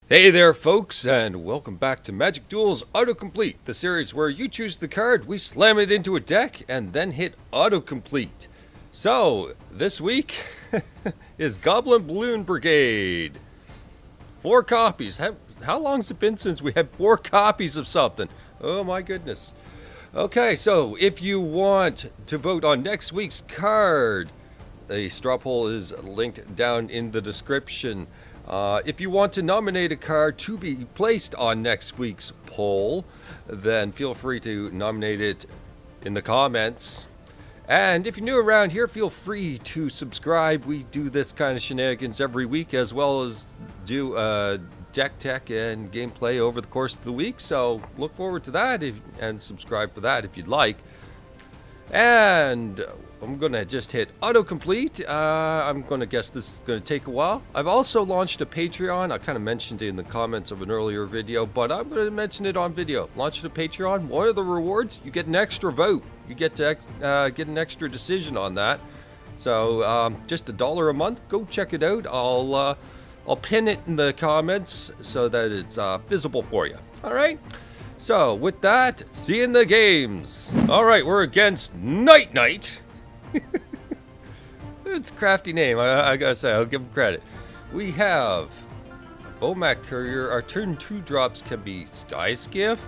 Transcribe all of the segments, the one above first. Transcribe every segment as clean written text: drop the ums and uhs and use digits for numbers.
Hey there, folks, and welcome back to Magic Duels Auto Complete, the series where you choose the card, we slam it into a deck, and then hit Auto Complete. So, this week is Goblin Balloon Brigade. 4 copies. How long's it been since we had 4 copies of something? Oh my goodness. Okay, so if you want to vote on next week's card, a straw poll is linked down in the description. If you want to nominate a card to be placed on next week's poll, then feel free to nominate it in the comments. And if you're new around here, feel free to subscribe. We do this kind of shenanigans every week, as well as do deck tech and gameplay over the course of the week. So look forward to that and subscribe for that if you'd like. And I'm going to just hit autocomplete. I'm going to guess this is going to take a while. I've also launched a Patreon. I kind of mentioned it in the comments of an earlier video, but I'm going to mention it on video. Launched a Patreon. What are the rewards? You get an extra vote. You get to get an extra decision on that. So just $1 a month. Go check it out. I'll pin it in the comments so that it's visible for you. All right. So, with that, see you in the games. Alright, we're against Night Knight. It's a crafty name, I gotta say, I'll give him credit. We have Bomac Courier. Our turn 2 drops can be Sky Skiff.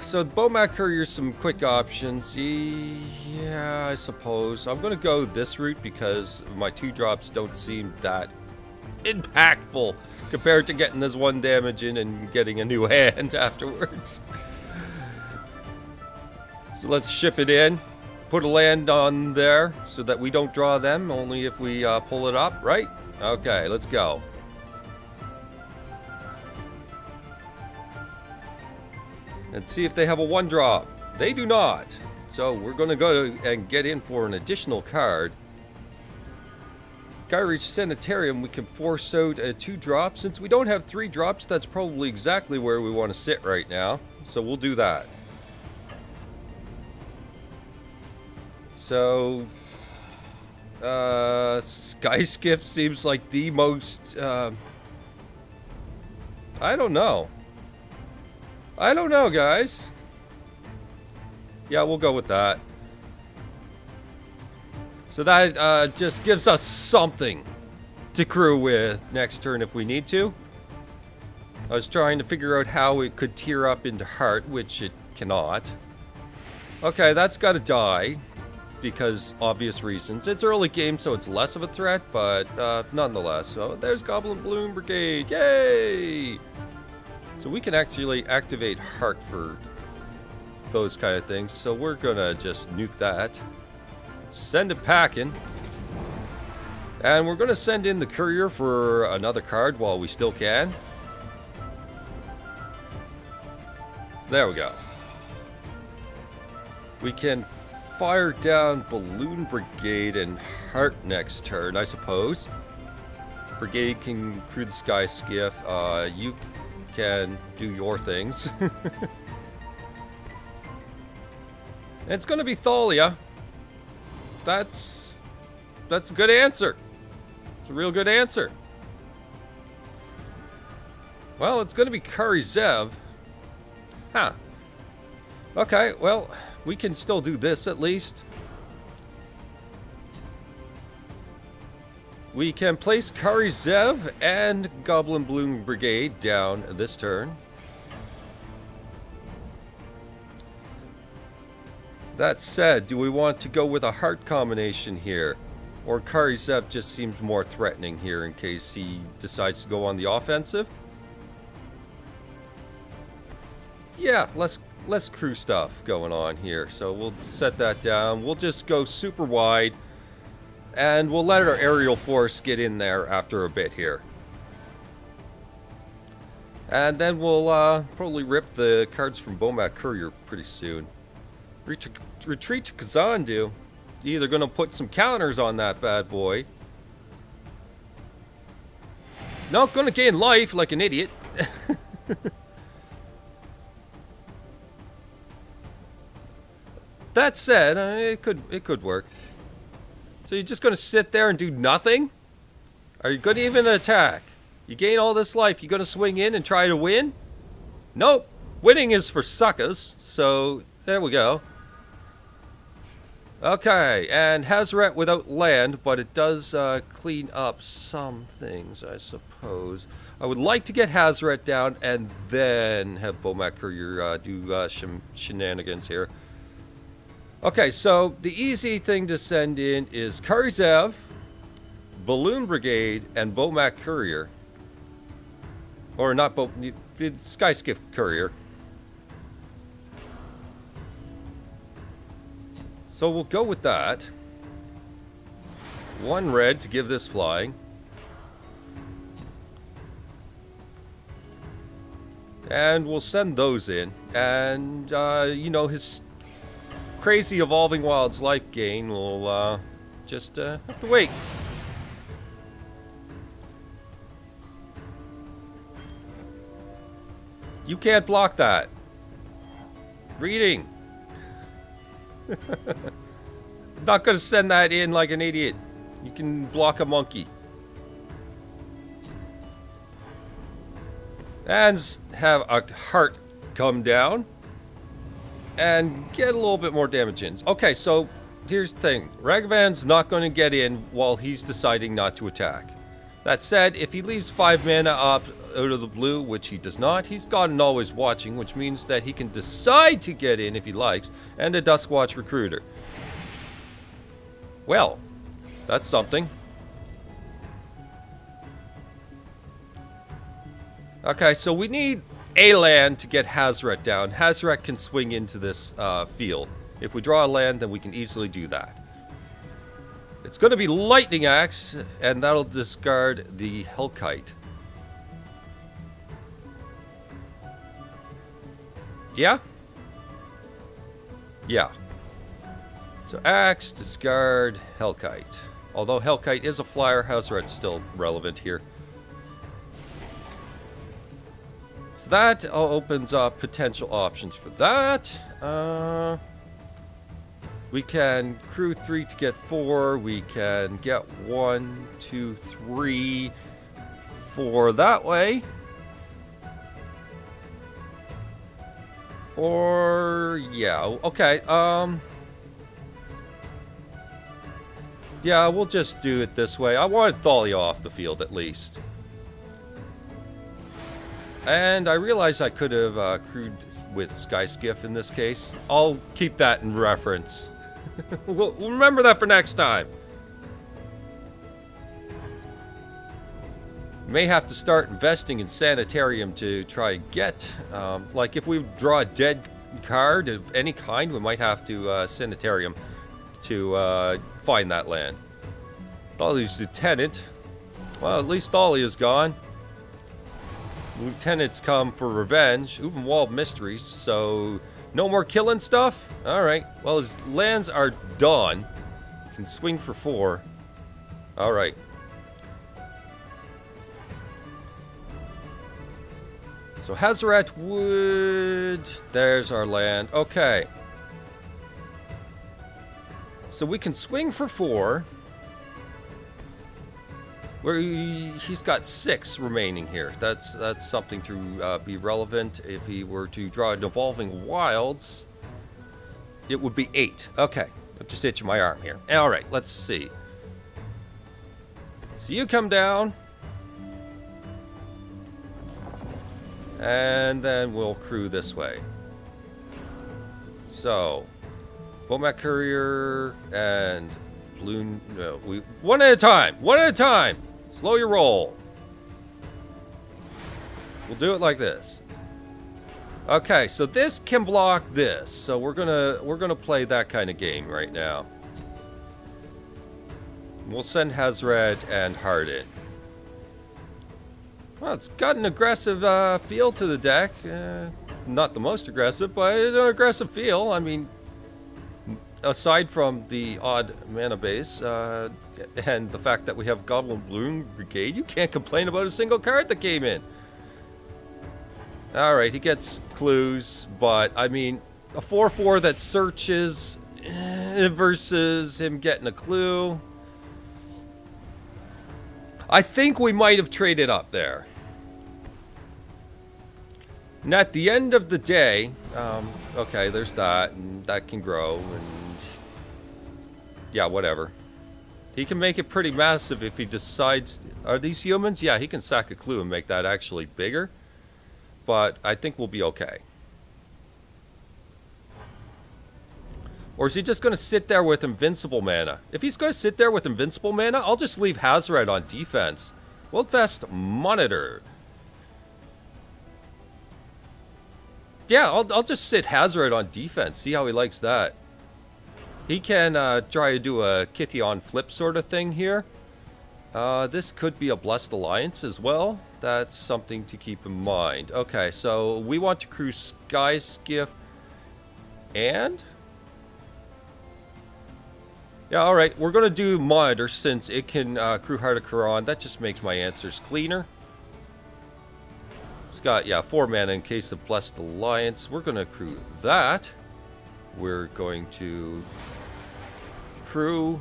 So Bomac Courier, some quick options. Yeah, I suppose. I'm gonna go this route because my 2 drops don't seem that impactful compared to getting this 1 damage in and getting a new hand afterwards. So let's ship it in, put a land on there so that we don't draw them, only if we pull it up, right? Okay, let's go. And see if they have a 1-drop. They do not. So we're going to go and get in for an additional card. Skyreach Sanitarium, we can force out a 2-drop. Since we don't have 3 drops, that's probably exactly where we want to sit right now. So we'll do that. So, Sky Skiff seems like the most, I don't know. I don't know, guys. Yeah, we'll go with that. So that just gives us something to crew with next turn if we need to. I was trying to figure out how it could tier up into heart, which it cannot. Okay, that's got to die because obvious reasons. It's early game, so it's less of a threat, but nonetheless. So there's Goblin Balloon Brigade. Yay! So we can actually activate heart for those kind of things. So we're going to just nuke that. Send it packing. And we're going to send in the courier for another card while we still can. There we go. We can fire down Balloon Brigade and Heart next turn, I suppose. Brigade can crew the Sky Skiff. You can do your things. It's going to be Thalia. That's a good answer. It's a real good answer. Well, it's going to be Karizev. Huh. Okay, well, we can still do this at least. We can place Karizev and Goblin Balloon Brigade down this turn. That said, do we want to go with a heart combination here? Or Karizev just seems more threatening here in case he decides to go on the offensive? Yeah, let's crew stuff going on here. So we'll set that down. We'll just go super wide. And we'll let our aerial force get in there after a bit here. And then we'll probably rip the cards from Bomac Courier pretty soon. Retreat to Kazandu. Either going to put some counters on that bad boy. No, going to gain life like an idiot. That said, it could work. So you're just going to sit there and do nothing? Are you going to even attack? You gain all this life. You going to swing in and try to win? Nope. Winning is for suckers. So, there we go. Okay, and Hazoret without land, but it does clean up some things, I suppose. I would like to get Hazoret down and then have Bomat Courier do shenanigans here. Okay, so the easy thing to send in is Karzev, Balloon Brigade, and Bomat Courier. Or not Skyskiff Courier. So we'll go with that. 1 red to give this flying. And we'll send those in. And, you know, his crazy Evolving Wilds life gain will just have to wait. You can't block that. Reading. Not gonna send that in like an idiot. You can block a monkey. And have a heart come down. And get a little bit more damage in. Okay, so here's the thing. Ragavan's not going to get in while he's deciding not to attack. That said, if he leaves 5 mana up out of the blue, which he does not, he's got an Always Watching, which means that he can decide to get in if he likes, and a Duskwatch Recruiter. Well, that's something. Okay, so we need a land to get Hazoret down. Hazoret can swing into this field. If we draw a land, then we can easily do that. It's going to be Lightning Axe, and that'll discard the Hellkite. Yeah? Yeah. So Axe, discard, Hellkite. Although Hellkite is a flyer, Hazoret's still relevant here. So that opens up potential options for that. We can crew 3 to get 4. We can get 1, 2, 3, 4 that way. Or, yeah, okay, yeah, we'll just do it this way. I wanted Thalia off the field, at least. And I realized I could have crewed with Skyskiff in this case. I'll keep that in reference. We'll remember that for next time. May have to start investing in Sanitarium to try and get, like if we draw a dead card of any kind, we might have to Sanitarium to find that land. Thalia's Lieutenant. Well, at least Thalia's gone. Lieutenants come for revenge. Uvenwald Mysteries, so no more killing stuff? Alright, well his lands are done. Can swing for 4. Alright. So Hazoret would... There's our land. Okay. So we can swing for 4. Where he's got 6 remaining here. That's something to be relevant. If he were to draw an Evolving Wilds, it would be 8. Okay, I'm just itching my arm here. All right, let's see. So you come down, and then we'll crew this way. So, Bomat Courier and Balloon. No, we one at a time. One at a time. Slow your roll. We'll do it like this. Okay, so this can block this. So we're gonna play that kind of game right now. We'll send Hazoret and Hard in. Well, it's got an aggressive feel to the deck. Not the most aggressive, but it's an aggressive feel. I mean, aside from the odd mana base and the fact that we have Goblin Balloon Brigade, you can't complain about a single card that came in. Alright, he gets clues, but I mean, a 4/4 that searches versus him getting a clue. I think we might have traded up there. And at the end of the day, okay, there's that, and that can grow, and yeah, whatever. He can make it pretty massive if he decides. Are these humans? Yeah, he can sack a clue and make that actually bigger. But I think we'll be okay. Or is he just going to sit there with invincible mana? If he's going to sit there with invincible mana, I'll just leave Hazoret on defense. World Fest Monitor. Yeah, I'll just sit Hazoret on defense. See how he likes that. He can try to do a Kitty on flip sort of thing here. This could be a Blessed Alliance as well. That's something to keep in mind. Okay, so we want to crew Sky Skiff and... yeah, alright, we're going to do Monitor since it can crew Heart of Quran. That just makes my answers cleaner. It's got, yeah, 4 mana in case of Blessed Alliance. We're going to crew that. We're going to crew...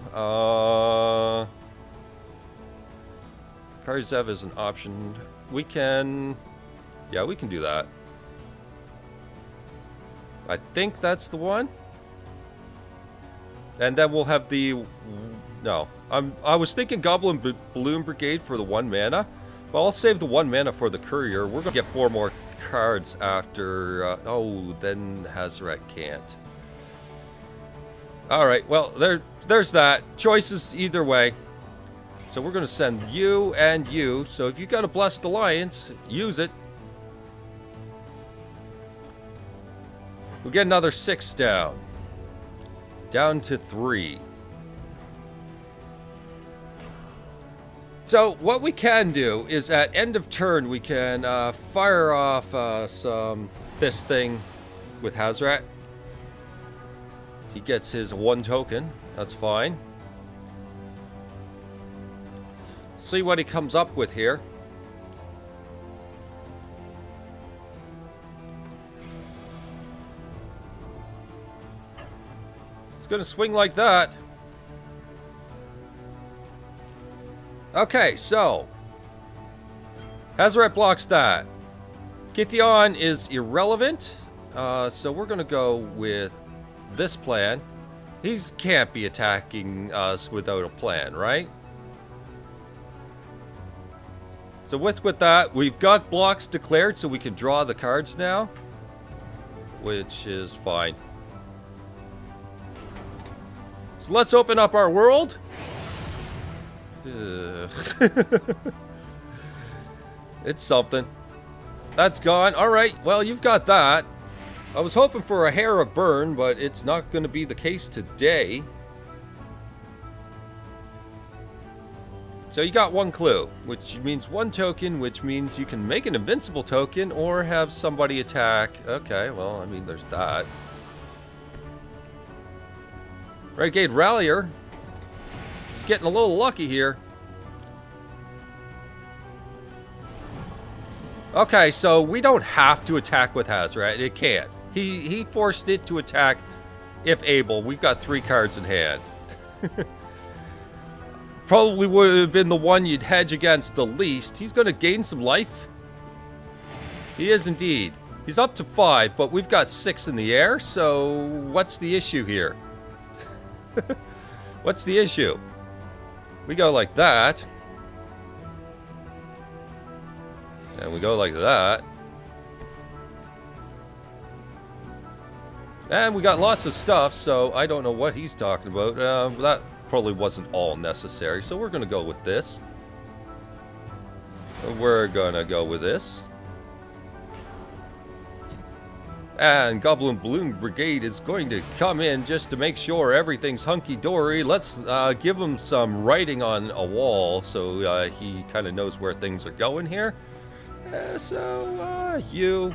Karzev is an option. We can... yeah, we can do that. I think that's the one. And then we'll have the... no. I was thinking Goblin Balloon Brigade for the 1 mana. But I'll save the 1 mana for the Courier. We're going to get 4 more cards after... oh, then Hazoret can't. Alright, well, there's that. Choices either way. So we're going to send you and you. So if you got a Blessed Alliance, use it. We'll get another 6 down. Down to 3. So what we can do is at end of turn we can fire off this thing with Hazoret. He gets his 1 token. That's fine. See what he comes up with here. It's going to swing like that. Okay, so Hazoret blocks that. Kition is irrelevant, so we're going to go with this plan. He can't be attacking us without a plan, right? So with that, we've got blocks declared so we can draw the cards now, which is fine. So let's open up our world. It's something. That's gone. Alright, well, you've got that. I was hoping for a hair of burn, but it's not going to be the case today. So you got 1 clue, which means 1 token, which means you can make an invincible token or have somebody attack. Okay, well, I mean, there's that. Renegade Rallier. He's getting a little lucky here. Okay, so we don't have to attack with Hazoret. It can't. He forced it to attack if able. We've got 3 cards in hand. Probably would have been the one you'd hedge against the least. He's going to gain some life. He is indeed. He's up to 5, but we've got 6 in the air, so what's the issue here? What's the issue? We go like that. And we go like that. And we got lots of stuff, so I don't know what he's talking about. That probably wasn't all necessary, so we're going to go with this. We're going to go with this. And Goblin Balloon Brigade is going to come in just to make sure everything's hunky-dory. Let's give him some writing on a wall so he kind of knows where things are going here. So, you,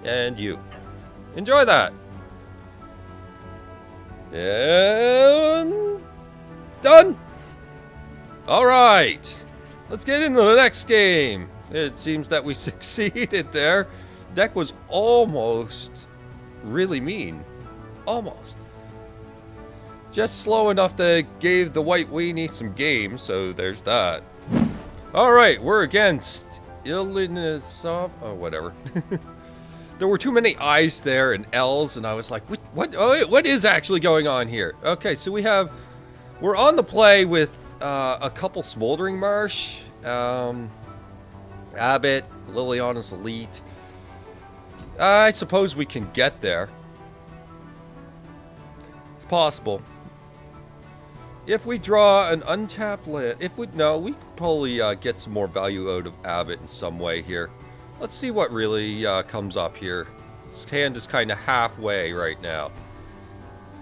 and you. Enjoy that. And done. All right. Let's get into the next game. It seems that we succeeded there. Deck was almost really mean. Almost. Just slow enough to give the white weenie some game, so there's that. Alright, we're against Ilinisov. Oh, whatever. There were too many I's there and L's, and I was like, what is actually going on here? Okay, so we're on the play with a couple Smoldering Marsh, Abbott, Liliana's Elite. I suppose we can get there. It's possible. If we draw an untapped land, we could probably get some more value out of Abbott in some way here. Let's see what really comes up here. This hand is kind of halfway right now.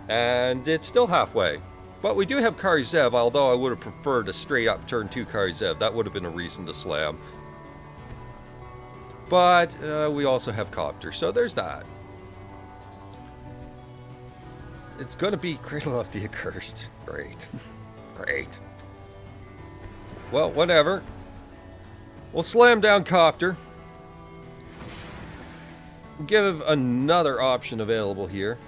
And it's still halfway. But we do have Karizev, although I would have preferred a straight up turn 2 Karizev. That would have been a reason to slam. But we also have Copter, so there's that. It's going to be Cradle of the Accursed. Great. Great. Well, whatever. We'll slam down Copter. Give another option available here.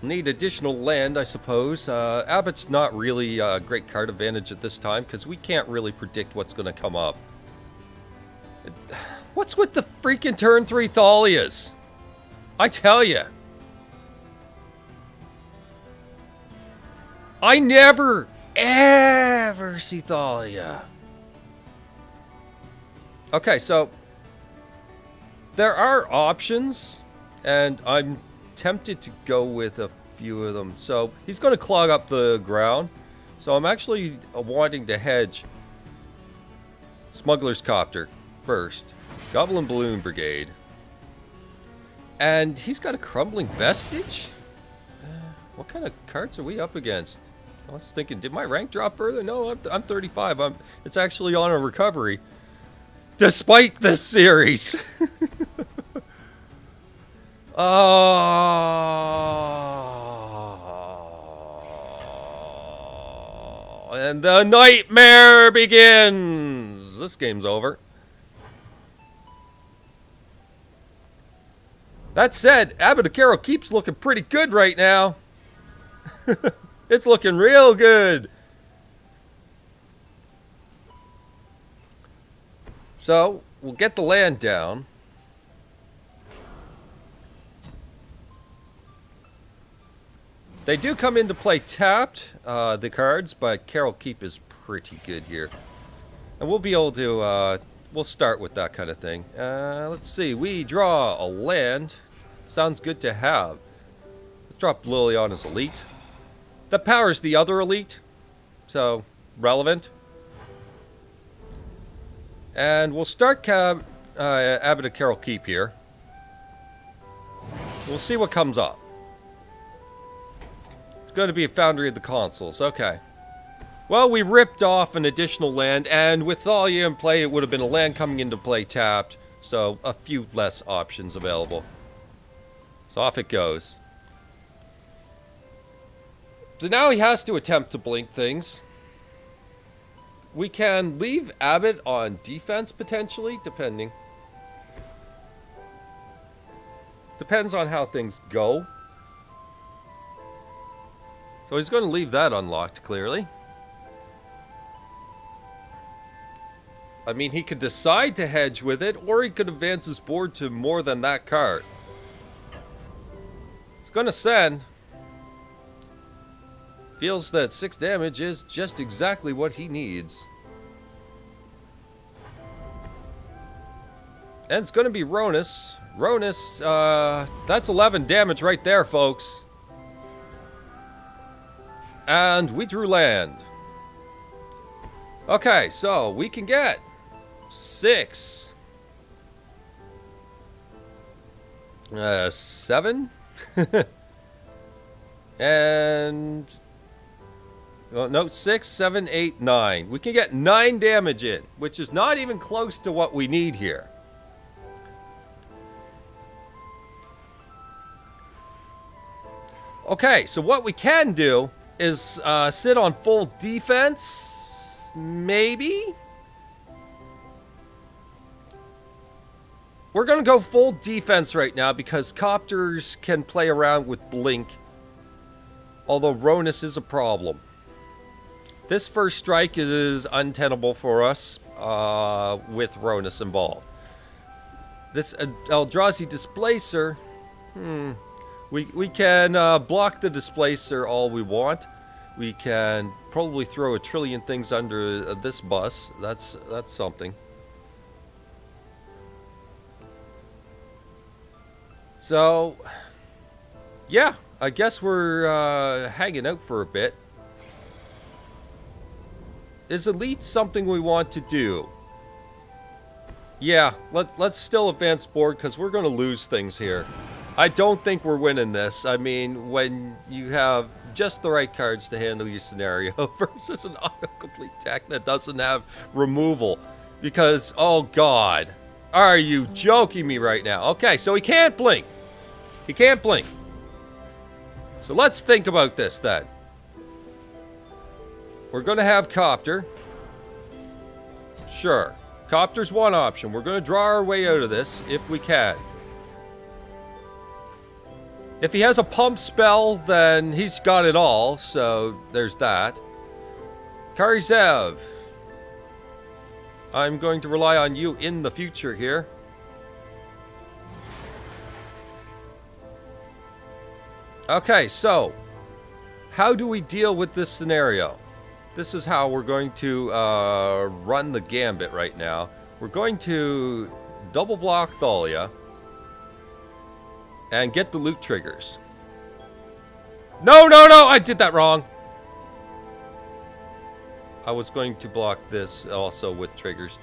Need additional land, I suppose. Abbott's not really a great card advantage at this time because we can't really predict what's going to come up. What's with the freaking turn 3 Thalias? I tell you. I never, ever see Thalia. Okay, so there are options, and I'm tempted to go with a few of them. So he's going to clog up the ground. So I'm actually wanting to hedge Smuggler's Copter first. Goblin Balloon Brigade. And he's got a Crumbling Vestige? What kind of cards are we up against? I was thinking, did my rank drop further? No, I'm 35. It's actually on a recovery. Despite this series. Oh, and the nightmare begins. This game's over. That said, Abbott Carroll keeps looking pretty good right now. It's looking real good. So, we'll get the land down. They do come into play tapped, the cards, but Carol Keep is pretty good here. And we'll be able to, we'll start with that kind of thing. Let's see, we draw a land. Sounds good to have. Let's drop Liliana's Elite. That powers the other Elite, so relevant. And we'll start Abbott Carol Keep here. We'll see what comes up. It's going to be a Foundry of the Consuls. Okay. Well, we ripped off an additional land, and with Thalia in play, it would have been a land coming into play tapped. So, a few less options available. So off it goes. So now he has to attempt to blink things. We can leave Abbott on defense, potentially, depending. Depends on how things go. So he's going to leave that unlocked, clearly. I mean, he could decide to hedge with it, or he could advance his board to more than that card. It's going to send. Feels that 6 damage is just exactly what he needs. And it's going to be Ronus. Ronus, that's 11 damage right there, folks. And we drew land. Okay, so we can get 6. 7. And... well, no, 6, 7, 8, 9. We can get 9 damage in, which is not even close to what we need here. Okay, so what we can do is sit on full defense, maybe? we're going to go full defense right now because copters can play around with blink. Although Ronus is a problem. This first strike is untenable for us with Ronus involved. This Eldrazi Displacer, we can block the Displacer all we want. We can probably throw a trillion things under this bus. That's something. So, yeah, I guess we're hanging out for a bit. Is Elite something we want to do? Yeah, let's still advance board because we're going to lose things here. I don't think we're winning this. I mean, when you have just the right cards to handle your scenario versus an autocomplete deck that doesn't have removal. Because, oh god, are you joking me right now? Okay, so he can't blink. He can't blink. So let's think about this then. We're going to have Copter. Sure. Copter's one option. We're going to draw our way out of this if we can. If he has a pump spell, then he's got it all. So there's that. Karizev. I'm going to rely on you in the future here. Okay, so how do we deal with this scenario? This is how we're going to run the gambit right now. We're going to double block Thalia and get the loot triggers. No, I did that wrong. I was going to block this also with triggers.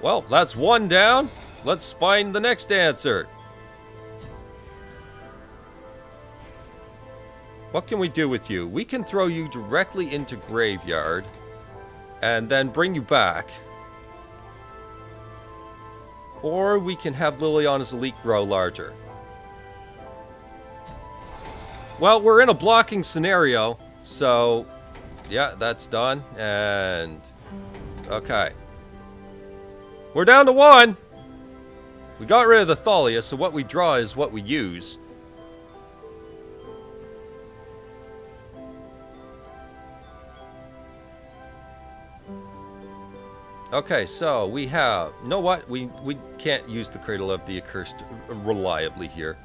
Well, that's one down. Let's find the next answer. What can we do with you? We can throw you directly into Graveyard and then bring you back. Or we can have Liliana's Elite grow larger. Well, we're in a blocking scenario, so yeah, that's done. And okay. We're down to one. We got rid of the Thalia, so what we draw is what we use. Okay, so we have... You know what? We can't use the Cradle of the Accursed reliably here.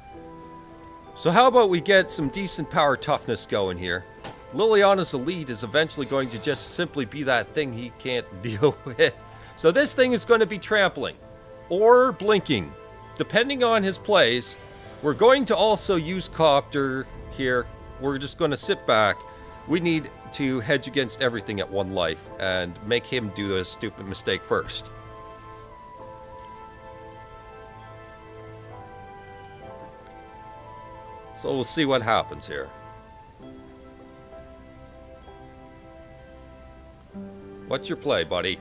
So how about we get some decent power toughness going here? Liliana's Elite is eventually going to just simply be that thing he can't deal with. So this thing is going to be trampling. Or blinking. Depending on his plays. We're going to also use Copter here. We're just going to sit back. We need to hedge against everything at one life and make him do a stupid mistake first. So we'll see what happens here. What's your play, buddy?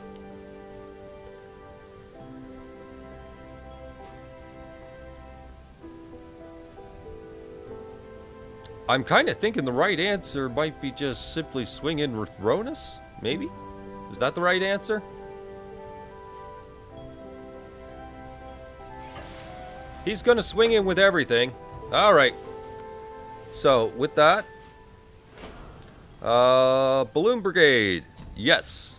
I'm kind of thinking the right answer might be just simply swing in with Ronus, maybe? Is that the right answer? He's going to swing in with everything. Alright. So, with that... Balloon Brigade. Yes.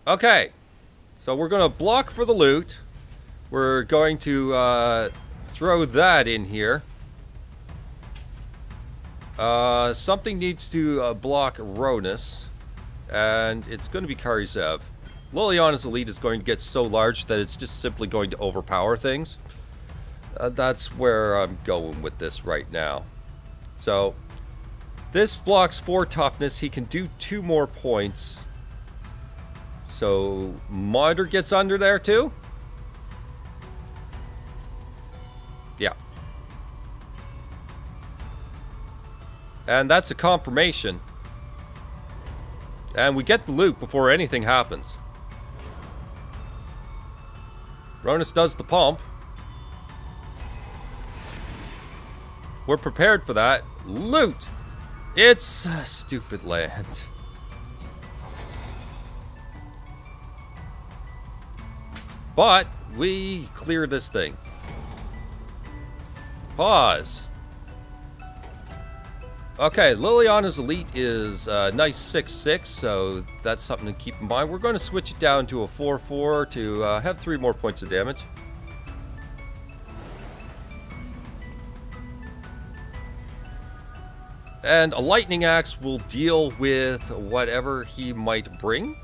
Okay, so we're going to block for the loot. We're going to throw that in here. Something needs to block Ronus, and it's going to be Karizev. Liliana's Elite is going to get so large that it's just simply going to overpower things. That's where I'm going with this right now. So, this blocks 4 toughness. He can do 2 more points. So, Monitor gets under there too? Yeah. And that's a confirmation. And we get the loot before anything happens. Ronus does the pump. We're prepared for that. Loot! It's a stupid land. But we clear this thing. Pause. Okay, Liliana's Elite is a nice 6-6, so that's something to keep in mind. We're going to switch it down to a 4-4 to have 3 more points of damage. And a Lightning Axe will deal with whatever he might bring.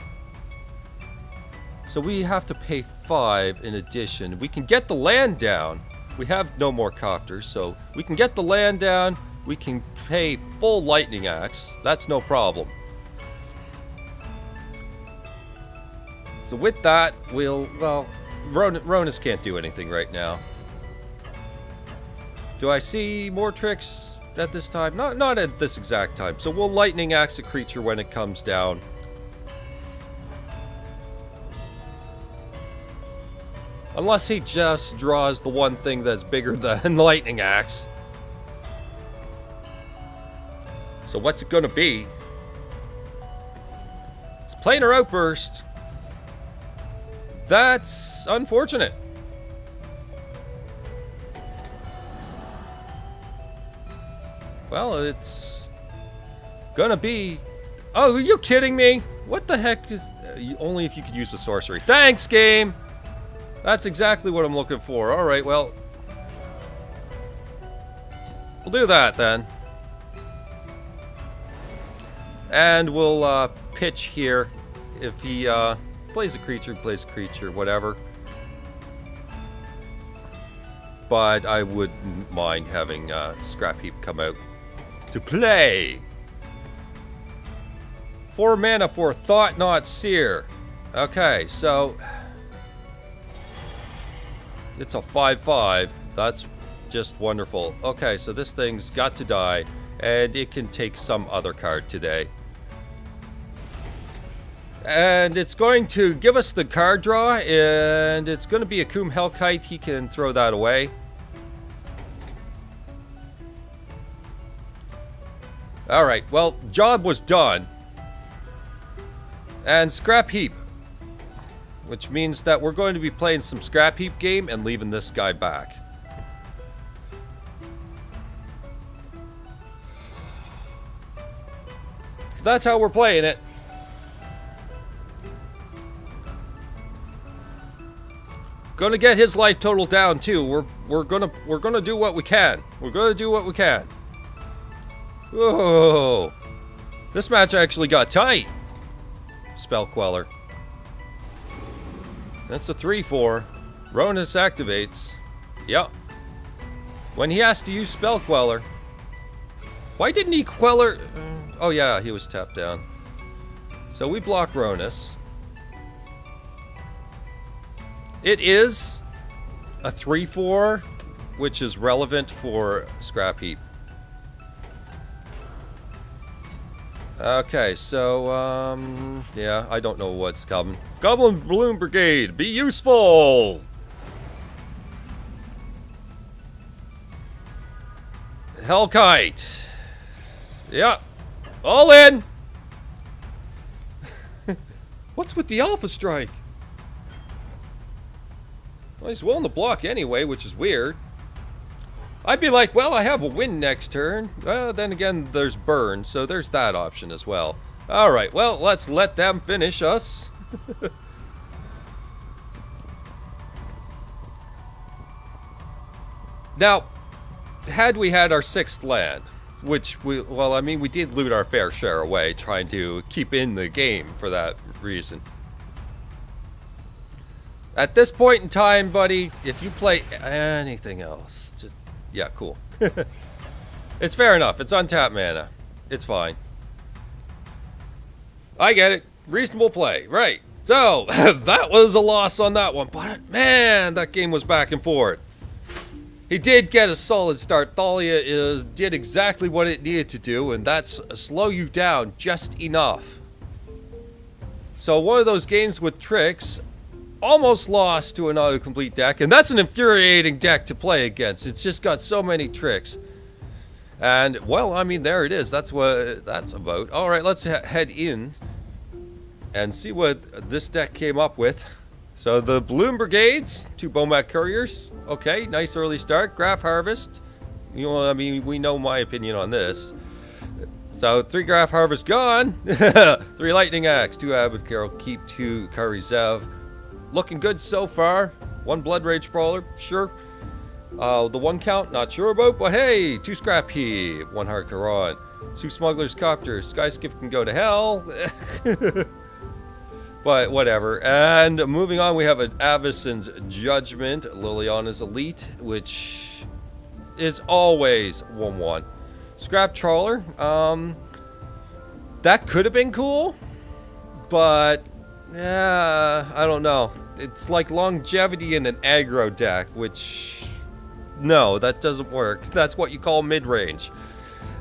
So we have to pay 5 in addition. We can get the land down. We have no more copters, so we can get the land down. We can pay full Lightning Axe. That's no problem. So with that, well, Ronus can't do anything right now. Do I see more tricks at this time? Not at this exact time. So we'll Lightning Axe a creature when it comes down. Unless he just draws the one thing that's bigger than Lightning Axe. So what's it gonna be? It's Planar Outburst. That's unfortunate. Well, it's gonna be... Oh, are you kidding me? What the heck is... only if you could use a sorcery. Thanks, game! That's exactly what I'm looking for. Alright, well... we'll do that, then. And we'll pitch here. If he plays a creature, whatever. But I wouldn't mind having Scrap Heap come out to play. 4 mana for Thought Not Seer. Okay, so it's a 5/5. That's just wonderful. Okay, so this thing's got to die, and it can take some other card today. And it's going to give us the card draw, and it's going to be a Coom Hellkite. He can throw that away. Alright, well, job was done. And Scrap Heap. Which means that we're going to be playing some Scrap Heap game and leaving this guy back. So that's how we're playing it. Gonna get his life total down too. We're gonna do what we can. We're gonna do what we can. Whoa! This match actually got tight. Spell Queller. That's a 3/4. Ronus activates. Yep. When he has to use Spell Queller. Why didn't he Queller? Oh yeah, he was tapped down. So we block Ronus. It is a 3/4, which is relevant for Scrap Heap. Okay, so, yeah, I don't know what's coming. Goblin Balloon Brigade, be useful! Hellkite. Yeah, all in! What's with the Alpha Strike? Well, he's willing to block anyway, which is weird. I'd be like, well, I have a win next turn. Well, then again, there's burn, so there's that option as well. Alright, well, let's let them finish us. Now, had we had our 6th land, which we did loot our fair share away, trying to keep in the game for that reason. At this point in time, buddy, if you play anything else, just... yeah, cool. It's fair enough. It's untapped mana. It's fine. I get it. Reasonable play. Right. So, that was a loss on that one. But, man, that game was back and forth. He did get a solid start. Thalia did exactly what it needed to do, and that's slow you down just enough. So, one of those games with tricks... almost lost to an autocomplete deck, and that's an infuriating deck to play against. It's just got so many tricks. And, well, I mean, there it is. That's what that's about. All right, let's head in and see what this deck came up with. So the Balloon Brigades, 2 Bomat Couriers. Okay, nice early start. Graph Harvest. You know, I mean, we know my opinion on this. So 3 Graph Harvest gone. 3 Lightning Axe, 2 Abbot Carol, keep 2 Karizev. Looking good so far. 1 Blood Rage Brawler, sure. The 1 count, not sure about, but hey, 2 Scrap Heap, 1 Hard Karan, 2 Smuggler's Copter, Sky Skiff can go to hell. But whatever. And moving on, we have an Avacyn's Judgment, Liliana's Elite, which is always 1/1. Scrap Trawler, that could have been cool, but yeah, I don't know. It's like longevity in an aggro deck, which no, that doesn't work. That's what you call mid-range.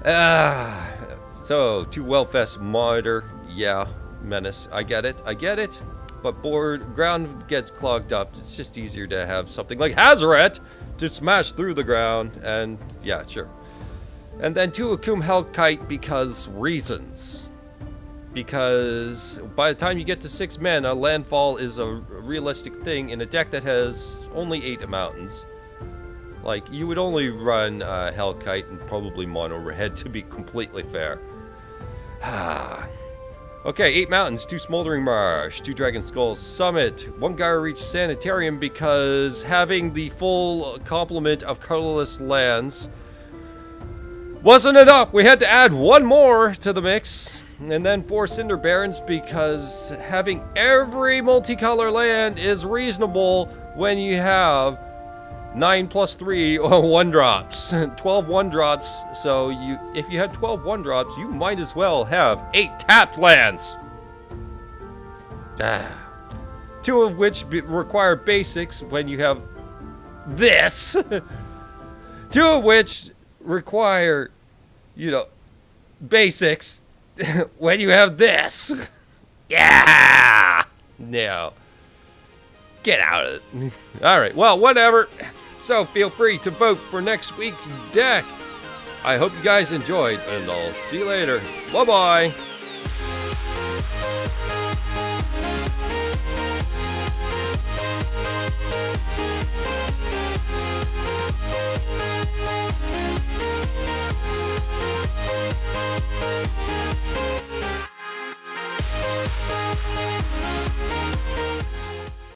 So 2 Wellfest Monitor, yeah. Menace, I get it, but ground gets clogged up. It's just easier to have something like Hazaret to smash through the ground, and yeah, sure. And then 2 Akum Hellkite because reasons. Because by the time you get to 6 mana, landfall is a realistic thing in a deck that has only 8 mountains. Like, you would only run Hellkite and probably Mono Red, to be completely fair. Okay, 8 mountains, 2 Smoldering Marsh, 2 Dragon Skull Summit, 1 Gyro Reach Sanitarium, because having the full complement of colorless lands wasn't enough. We had to add 1 more to the mix. And then 4 Cinder Barons, because having every multicolor land is reasonable when you have 9 plus 3 1-drops, 12 1-drops. So if you had 12 1-drops, you might as well have 8 tapped lands. 2 of which require basics when you have this. 2 of which require, basics when you have this. Yeah! No. Get out of it. Alright, well, whatever. So feel free to vote for next week's deck. I hope you guys enjoyed, and I'll see you later. Bye-bye.